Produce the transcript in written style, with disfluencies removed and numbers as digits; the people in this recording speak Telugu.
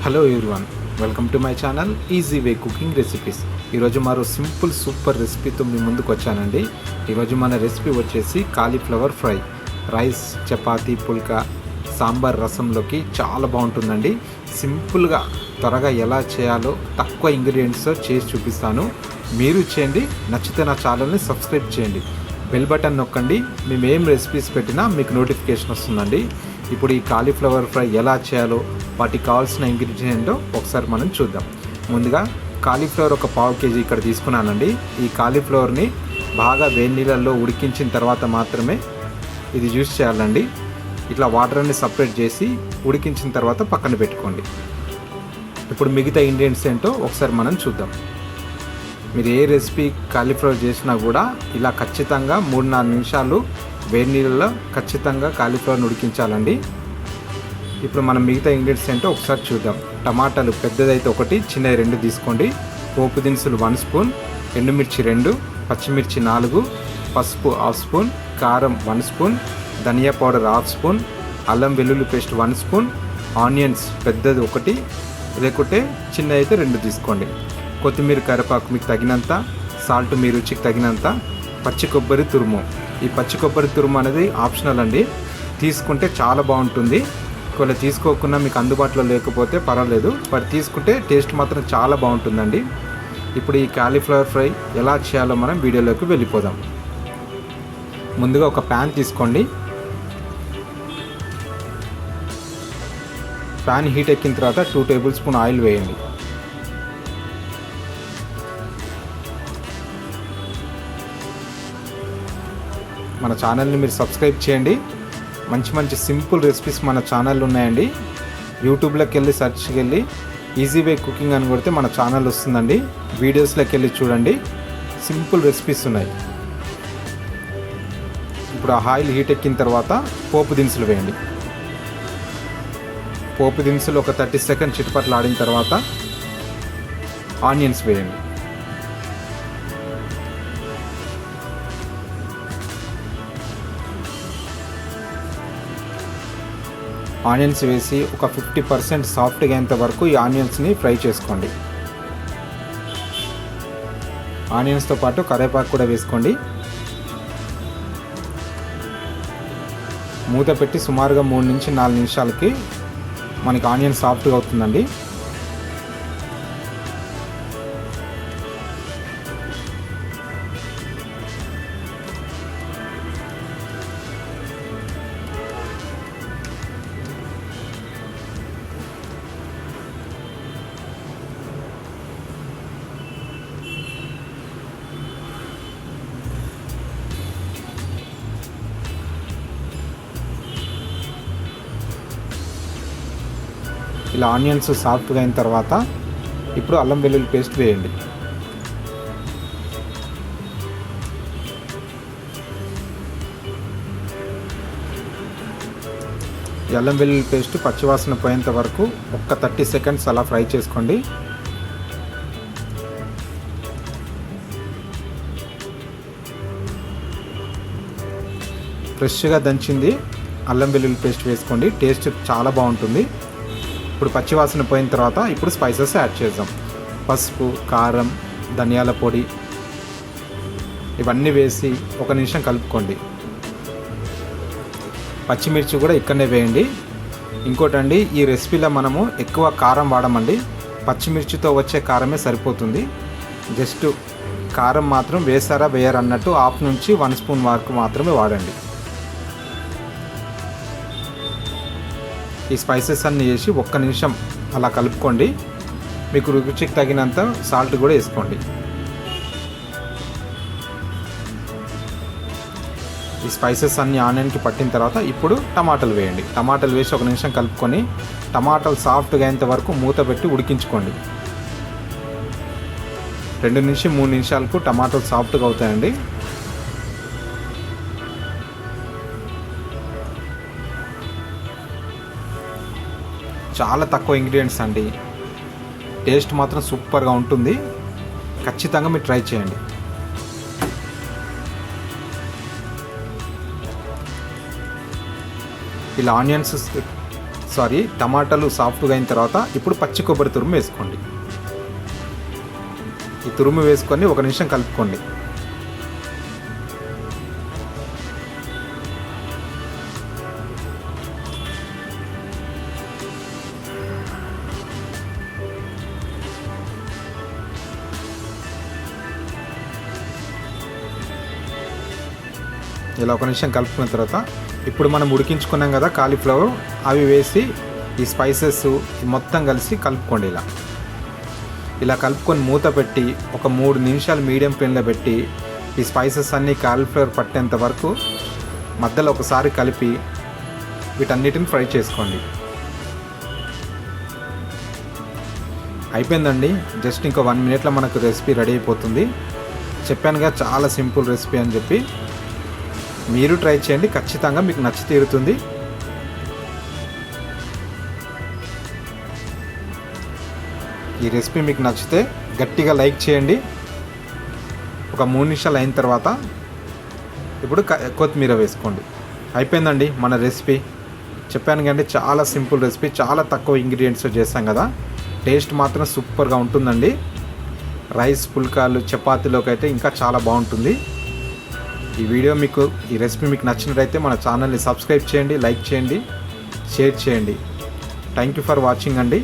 Hello everyone, welcome to my channel easy way cooking recipes. ఈరోజు మరో సింపుల్ సూపర్ రెసిపీతో మీ ముందుకు వచ్చానండి. ఈరోజు మన రెసిపీ వచ్చేసి కాలీఫ్లవర్ ఫ్రై. రైస్, చపాతీ, పుల్కా, సాంబార్, రసంలోకి చాలా బాగుంటుందండి. సింపుల్గా త్వరగా ఎలా చేయాలో తక్కువ ఇంగ్రీడియంట్స్తో చేసి చూపిస్తాను. మీరు చేయండి, నచ్చితే నా ఛానల్ని సబ్స్క్రైబ్ చేయండి, బెల్ బటన్ నొక్కండి. మేము ఏం రెసిపీస్ పెట్టినా మీకు నోటిఫికేషన్ వస్తుందండి. ఇప్పుడు ఈ కాలీఫ్లవర్ ఫ్రై ఎలా చేయాలో, వాటికి కావాల్సిన ఇంగ్రీడియంట్ ఒకసారి మనం చూద్దాం. ముందుగా కాలీఫ్లవర్ ఒక 1/2 kg ఇక్కడ తీసుకున్నానండి. ఈ కాలీఫ్లవర్ని బాగా వేడి నీళ్ళల్లో ఉడికించిన తర్వాత మాత్రమే ఇది యూస్ చేయాలండి. ఇట్లా వాటర్ అన్ని సపరేట్ చేసి ఉడికించిన తర్వాత పక్కన పెట్టుకోండి. ఇప్పుడు మిగతా ఇంగ్రీడియంట్స్ ఏంటో ఒకసారి మనం చూద్దాం. మీరు ఏ రెసిపీ కాలీఫ్లవర్ చేసినా కూడా ఇలా ఖచ్చితంగా 3-4 నిమిషాలు వేడి నీళ్ళలో ఖచ్చితంగా కాలీఫ్లవర్ని ఉడికించాలండి. ఇప్పుడు మనం మిగతా ఇంగ్రీడియంట్స్ ఏంటో ఒకసారి చూద్దాం. టమాటాలు పెద్దదైతే 1, చిన్నది 2 తీసుకోండి. పోపు దినుసులు 1 స్పూన్, ఎండుమిర్చి 2, పచ్చిమిర్చి 4, పసుపు 1/2 స్పూన్, కారం 1 స్పూన్, ధనియా పౌడర్ 1/2 స్పూన్, అల్లం వెల్లుల్లి పేస్ట్ 1 స్పూన్, ఆనియన్స్ పెద్దది 1 లేకుంటే చిన్న అయితే 2 తీసుకోండి. కొత్తిమీర, కరివేపాకు మీకు తగినంత, సాల్ట్ మీ రుచికి తగినంత, పచ్చి కొబ్బరి తురుము. ఈ పచ్చి కొబ్బరి తురుము అనేది ఆప్షనల్ అండి, తీసుకుంటే చాలా బాగుంటుంది. ఒకవేళ తీసుకోకుండా మీకు అందుబాటులో లేకపోతే పర్వాలేదు, బట్ తీసుకుంటే టేస్ట్ మాత్రం చాలా బాగుంటుందండి. ఇప్పుడు ఈ కాలీఫ్లవర్ ఫ్రై ఎలా చేయాలో మనం వీడియోలోకి వెళ్ళిపోదాం. ముందుగా ఒక ప్యాన్ తీసుకోండి. ప్యాన్ హీట్ ఎక్కిన తర్వాత 2 టేబుల్ స్పూన్ ఆయిల్ వేయండి. మన ఛానల్ని మీరు సబ్స్క్రైబ్ చేయండి. మంచి మంచి సింపుల్ రెసిపీస్ మన ఛానల్లో ఉన్నాయండి. యూట్యూబ్లోకి వెళ్ళి సెర్చ్కి వెళ్ళి ఈజీ వే కుకింగ్ అని కొడితే మన ఛానల్ వస్తుందండి. వీడియోస్లోకి వెళ్ళి చూడండి, సింపుల్ రెసిపీస్ ఉన్నాయి. ఇప్పుడు ఆ ఆయిల్ హీట్ ఎక్కిన తర్వాత పోపు దినుసులు వేయండి. పోపు దినుసులు ఒక 30 సెకండ్ చిటపట్లు ఆడిన తర్వాత ఆనియన్స్ వేయండి. ఆనియన్స్ వేసి ఒక 50% సాఫ్ట్గా అయ్యేంత వరకు ఈ ఆనియన్స్ని ఫ్రై చేసుకోండి. ఆనియన్స్తో పాటు కరివేపాకు కూడా వేసుకోండి. మూత పెట్టి సుమారుగా 3-4 నిమిషాలకి మనకి ఆనియన్ సాఫ్ట్గా అవుతుందండి. ఇలా ఆనియన్స్ సాఫ్ట్గా అయిన తర్వాత ఇప్పుడు అల్లం వెల్లుల్లి పేస్ట్ వేయండి. ఈ అల్లం వెల్లుల్లి పేస్ట్ పచ్చివాసన పోయేంత వరకు ఒక్క 30 సెకండ్స్ అలా ఫ్రై చేసుకోండి. ఫ్రెష్గా దంచింది అల్లం వెల్లుల్లి పేస్ట్ వేసుకోండి, టేస్ట్ చాలా బాగుంటుంది. ఇప్పుడు పచ్చివాసన పోయిన తర్వాత ఇప్పుడు స్పైసెస్ యాడ్ చేద్దాం. పసుపు, కారం, ధనియాల పొడి ఇవన్నీ వేసి 1 నిమిషం కలుపుకోండి. పచ్చిమిర్చి కూడా ఇక్కడనే వేయండి. ఇంకోటండి, ఈ రెసిపీలో మనము ఎక్కువ కారం వాడమండి, పచ్చిమిర్చితో వచ్చే కారమే సరిపోతుంది. జస్ట్ కారం మాత్రం వేసారా వేయరు అన్నట్టు 1/2 నుంచి 1 స్పూన్ వరకు మాత్రమే వాడండి. ఈ స్పైసెస్ అన్నీ వేసి 1 నిమిషం అలా కలుపుకోండి. మీకు రుచికి తగినంత సాల్ట్ కూడా వేసుకోండి. ఈ స్పైసెస్ అన్నీ ఆనియన్కి పట్టిన తర్వాత ఇప్పుడు టమాటాలు వేయండి. టమాటాలు వేసి 1 నిమిషం కలుపుకొని టమాటాలు సాఫ్ట్గా అయ్యేంత వరకు మూత పెట్టి ఉడికించుకోండి. 2 నుంచి 3 నిమిషాలకు టమాటాలు సాఫ్ట్గా అవుతాయండి. చాలా తక్కువ ఇంగ్రీడియంట్స్ అండి, టేస్ట్ మాత్రం సూపర్గా ఉంటుంది. ఖచ్చితంగా మీరు ట్రై చేయండి. ఇలా ఆనియన్స్ టమాటాలు సాఫ్ట్గా అయిన తర్వాత ఇప్పుడు పచ్చి కొబ్బరి తురుము వేసుకోండి. ఈ తురుము వేసుకొని 1 నిమిషం కలుపుకోండి. ఇలా 1 నిమిషం కలుపుకున్న తర్వాత ఇప్పుడు మనం ఉడికించుకున్నాం కదా కాలీఫ్లవర్, అవి వేసి ఈ స్పైసెస్ మొత్తం కలిసి కలుపుకోండి. ఇలా కలుపుకొని మూత పెట్టి ఒక 3 నిమిషాలు మీడియం ఫ్లేమ్లో పెట్టి ఈ స్పైసెస్ అన్నీ కాలీఫ్లవర్ పట్టేంత వరకు మధ్యలో ఒకసారి కలిపి వీటన్నిటిని ఫ్రై చేసుకోండి. అయిపోయిందండి. జస్ట్ ఇంకో 1 మినిట్లో మనకు రెసిపీ రెడీ అయిపోతుంది. చెప్పానుగా చాలా సింపుల్ రెసిపీ అని చెప్పి. మీరు ట్రై చేయండి, ఖచ్చితంగా మీకు నచ్చి తీరుతుంది. ఈ రెసిపీ మీకు నచ్చితే గట్టిగా లైక్ చేయండి. ఒక 3 నిమిషాలు అయిన తర్వాత ఇప్పుడు కొత్తిమీర వేసుకోండి. అయిపోయిందండి మన రెసిపీ. చెప్పాను కండి, చాలా సింపుల్ రెసిపీ, చాలా తక్కువ ఇంగ్రీడియంట్స్ చేస్తాం కదా. టేస్ట్ మాత్రం సూపర్గా ఉంటుందండి. రైస్, పుల్కాలు, చపాతీలోకి అయితే ఇంకా చాలా బాగుంటుంది. ఈ రెసిపీ మీకు నచ్చినట్లయితే మన ఛానల్ని సబ్స్క్రైబ్ చేయండి, లైక్ చేయండి, షేర్ చేయండి. థ్యాంక్ యూ ఫర్ వాచింగ్ అండి.